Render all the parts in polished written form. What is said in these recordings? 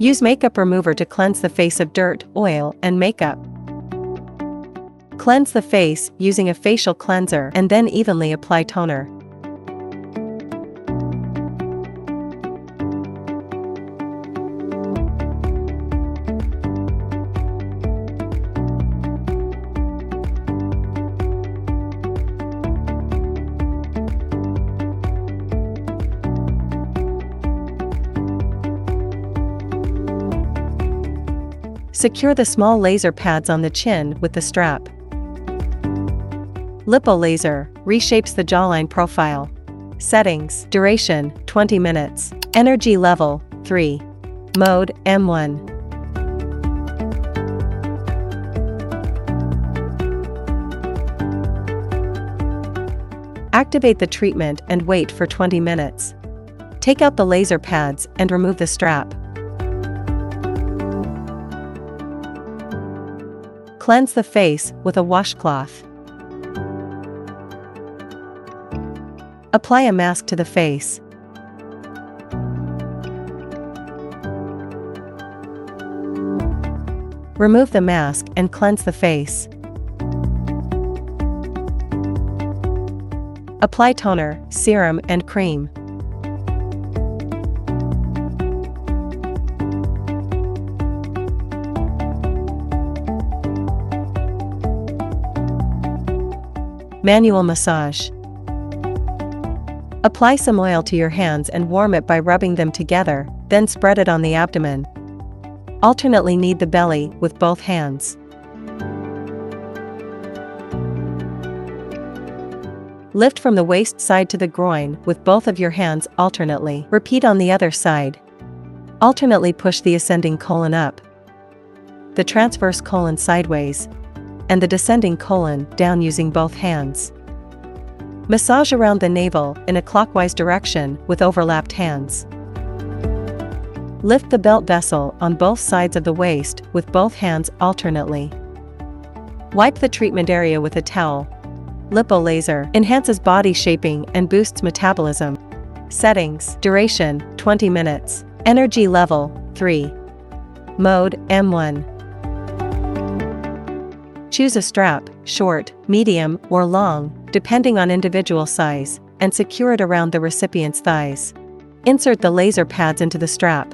Use makeup remover to cleanse the face of dirt, oil, and makeup. Cleanse the face using a facial cleanser and then evenly apply toner. Secure the small laser pads on the chin with the strap. Lipo Laser reshapes the jawline profile. Settings: duration 20 minutes. Energy level 3. Mode M1. Activate the treatment and wait for 20 minutes. Take out the laser pads and remove the strap. Cleanse the face with a washcloth. Apply a mask to the face. Remove the mask and cleanse the face. Apply toner, serum, and cream. Manual massage. Apply some oil to your hands and warm it by rubbing them together, then spread it on the abdomen. Alternately knead the belly with both hands. Lift from the waist side to the groin with both of your hands alternately. Repeat on the other side. Alternately push the ascending colon up, the transverse colon sideways, and the descending colon down using both hands. Massage around the navel in a clockwise direction with overlapped hands. Lift the belt vessel on both sides of the waist with both hands alternately. Wipe the treatment area with a towel. Lipo Laser enhances body shaping and boosts metabolism. Settings: duration 20 minutes. Energy level 3. Mode M1. Choose a strap, short, medium, or long, depending on individual size, and secure it around the recipient's thighs. Insert the laser pads into the strap.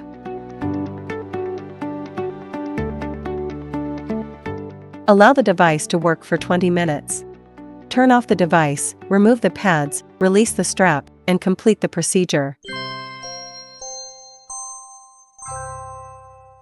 Allow the device to work for 20 minutes. Turn off the device, remove the pads, release the strap, and complete the procedure.